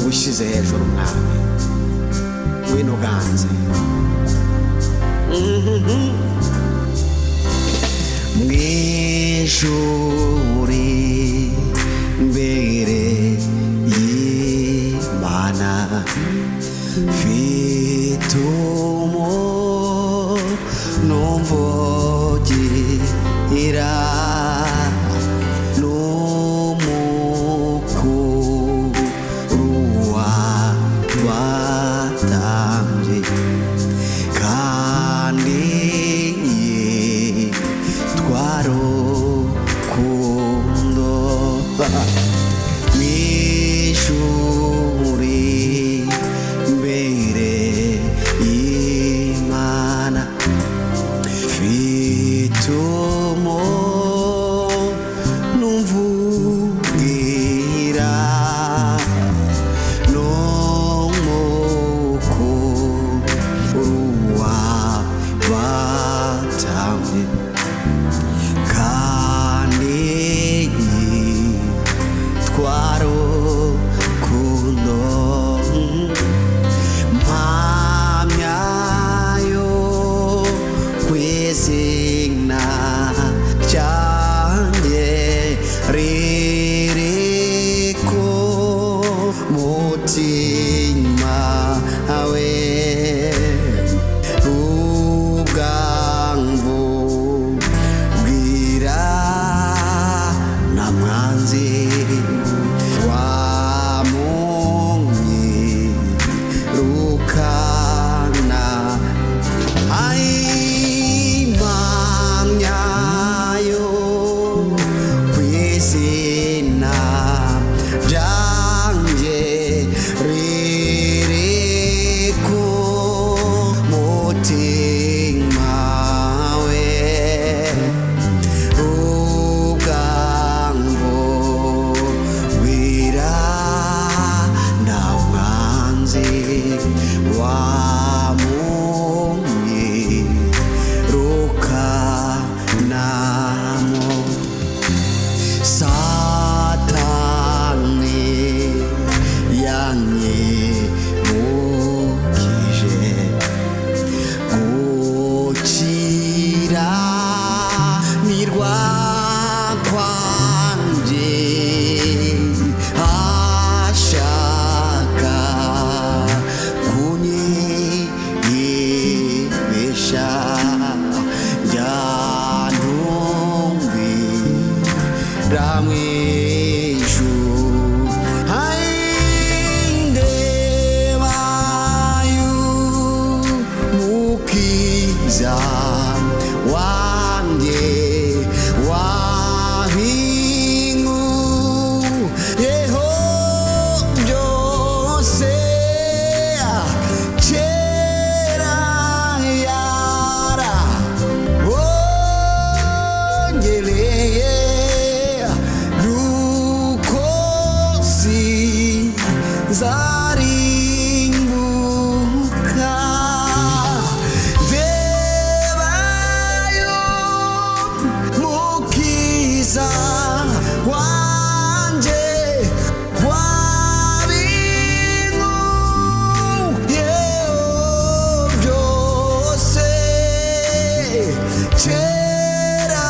wishyize hejuru mwami wino ganze mw'ijuri mbere y'Imana mfite umuntu mvugira n'umukuru w'abatambyi kandi yitwa Rukundo mw'ijuri mbere y'Imana mfite umuntu mvugira n'umukuru w'abatambyi kandi yitwa Rukundo mpamya yo kw'izina ryanjye riri ku mutima we ubwambubwira na mwanzi wamwirukana impamya yo kw'izina ryanjye riri ku mutima we ubwambubwira na mwanzi wamwirukanamo Satani yanyibukije gukiranirwa kwanjye ashaka kunyibesha yantumbira mw'ijuru ndebayo mukiza wanjye wabinkuyeho byose kera yarabongereye nuko sinzarimbuka ndebayo mukiza wanjye wabinkuyeho byose kera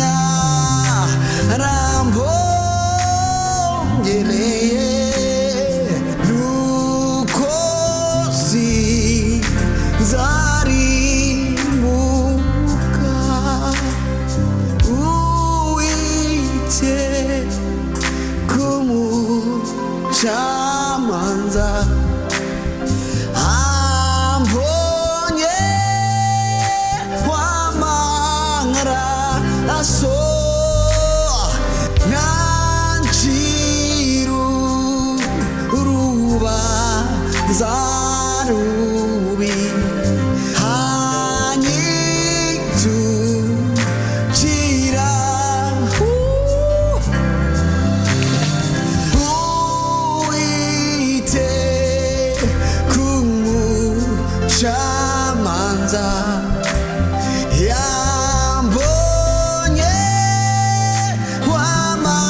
yarambongereye nuko sinzarimbuka Uwiteka umucamanza ambonye w'amaraso nanciru urubanza rubi hanyitukira Uwiteka umucamanza yambonye w'amaraso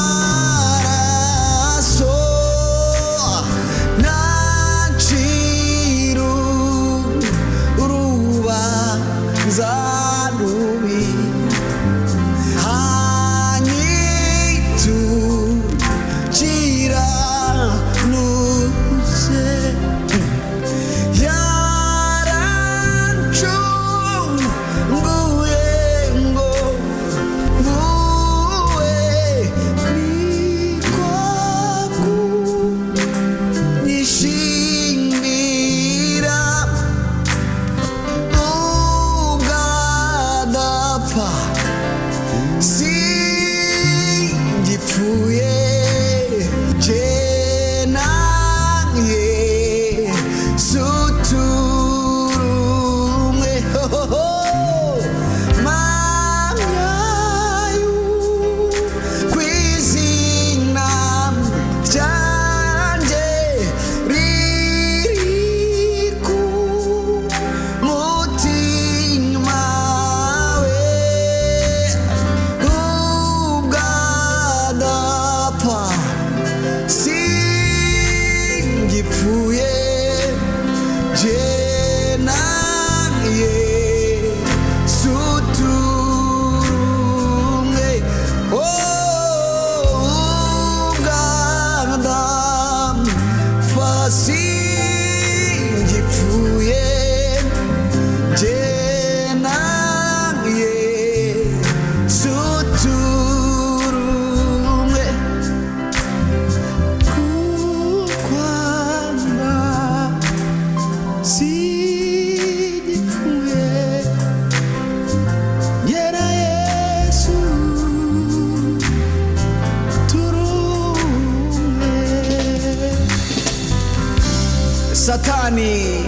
satani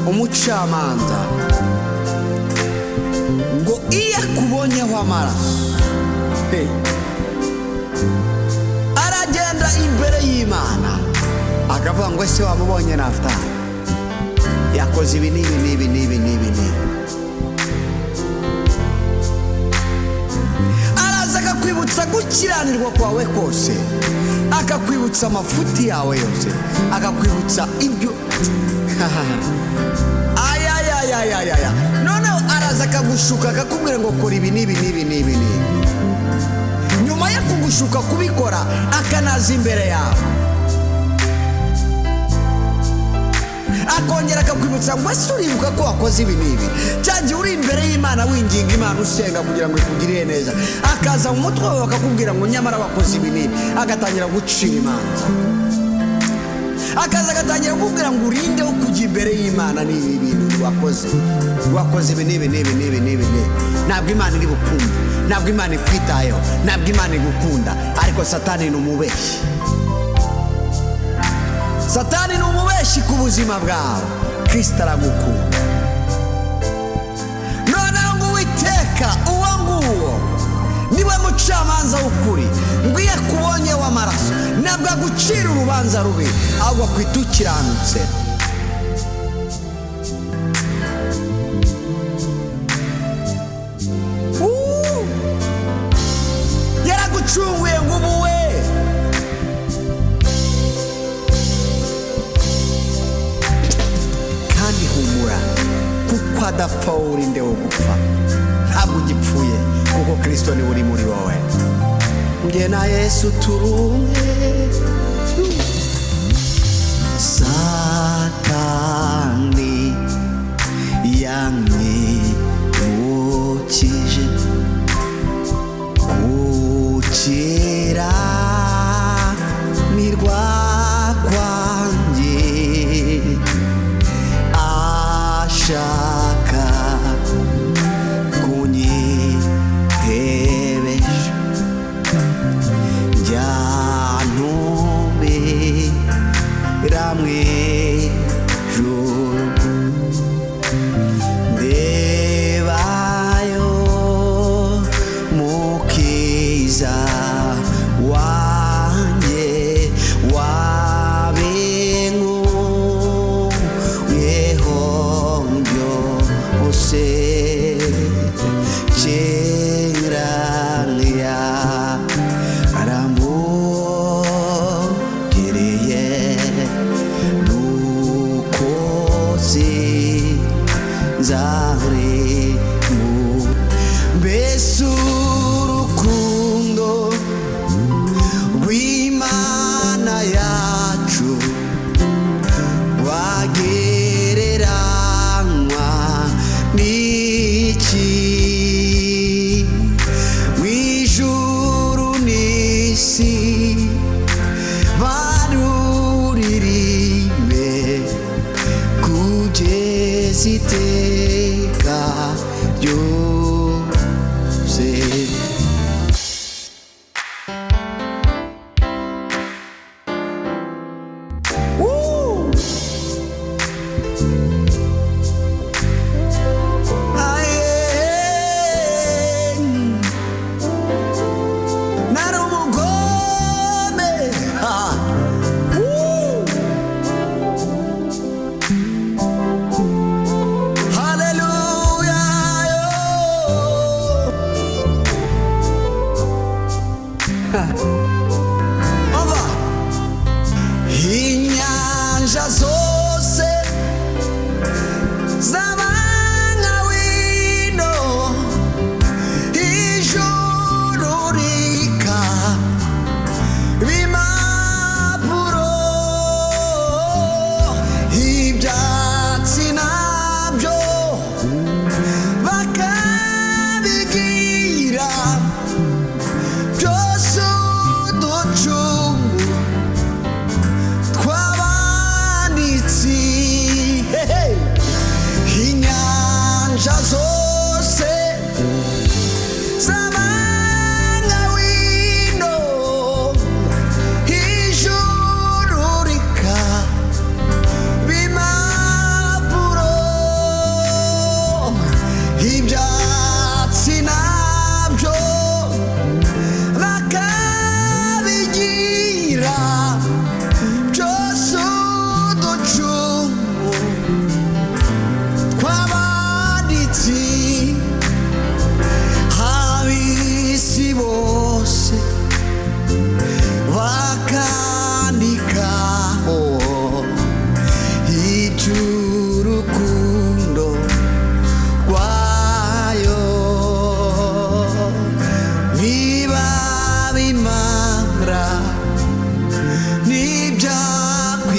umucamanza ngo iyo akubonyeho amaraso aragenda imbere y'Imana akavuga ngo ese wamubonye Nafutali yakoze ibi n'ibi. Araza akakwibutsa gukiranirwa kwawe kose, akakwibutsa amafuti yawe yose, akakwibutsa ibyo ayayayayayaya. Noneho araza akagushuka akakubwira ngo kora ibi n'ibi. Nyuma yo kugushuka kubikora akanaza imbere yawe, akongera akakwibutsa ngo ese uribuka ko wakoze ibi n'ibi. Cyangiye uri imbere y'Imana winginga Imana usenga kugira ngo ikugirire neza, akaza mu mutwe wawe akakubwira ngo nyamara wakoze ibi n'ibi, agatangira gucira imanza. Akaza agatangira kukubwira ngo urinde wo kujya imbere y'Imana n'ibi bintu wakoze ibi n'ibi. Ntabwo Imana iri bukumva, ntabwo Imana ikwitayeho, ntabwo Imana igukunda. Ariko satani ni umubeshyi. Satani ni umubeshyi ku buzima bwawe. Kristo aragukunda. Noneho ngo Uwiteka uwo nguwo niwe mucamanza w'ukuri, ngo iyo akubonyeho amaraso ntabwo agucira urubanza rubi, ahubwo akwita ukiranutse. Yaragucunguye ngo ubuwe. Kandi humura kuko adapfa urinde wo gupfa. Ntabwo ugipfuye kuko Kristo ni uri muri wowe. Njye na Yesu turumwe. Satani yanyibukije gukiranirwa kwanjye, ashaka kunyihebesha, njyantumira mw'ijuru, ndebayo mukiza wanjye wabenguyeho byose, cyeranya arambugereye nukoze zahre mu mbese urukundo rw'Imana yacu rwagereranywa n'iki? Mw'ijuru n'isi baruririmbe kugeza iteka ryose. Nari umugome.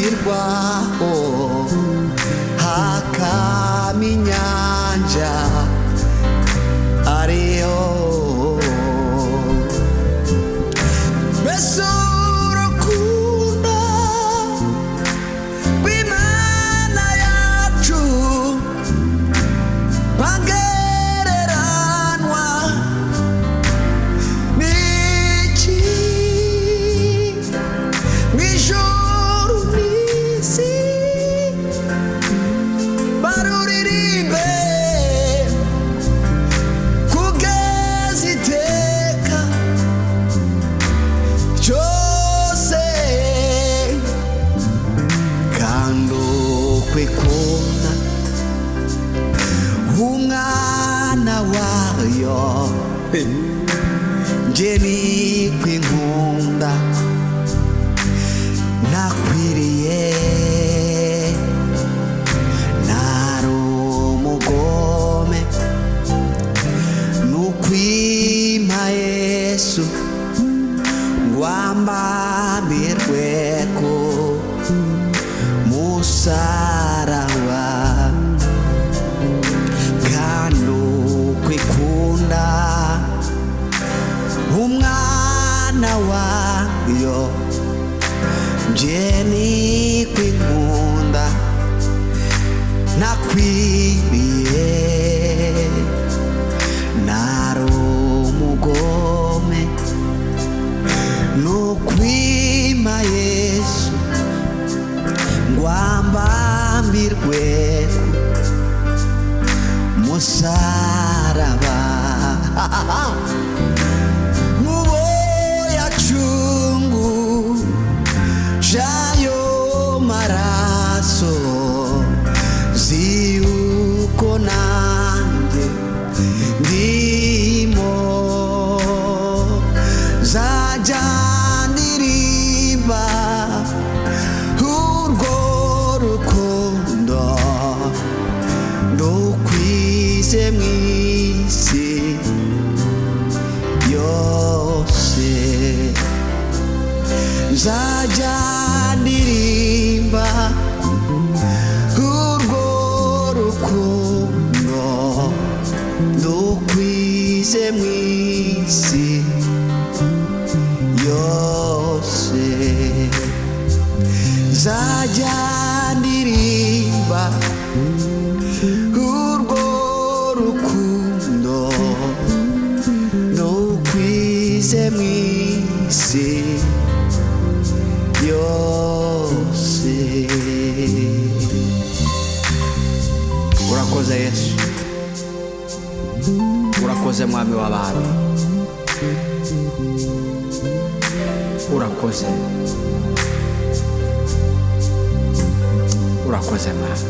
hashyirwaho hakama inyanja ariyo mbese urukundo rw'Imana yacu ntagereranywa n'iki mw'ijuru n'isi baruririmbe kugeza iteka ryose kandi ukwikunda umwana wayo nje nikwinkunda nakwiriye nari umugome nukwima Yesu ngwambambirwe ku musaraba kandi ukwikunda umwana wayo nje nikwinkunda nakwiriye nari umugome nukwima Yesu ngwambambirwe musaraba muboya chungu chayo maraso ziuko nanje ndimo zajandirimba urwo rukundo ndukwize mw'isi yose zajandirimba urwo rukundo ndukwize mw'isi yose zajandirimba urwo rukundo ndukwize mw'isi yose. Urakoze Yesu, urakoze mwami w'abami, urakoze, urakoze mwami.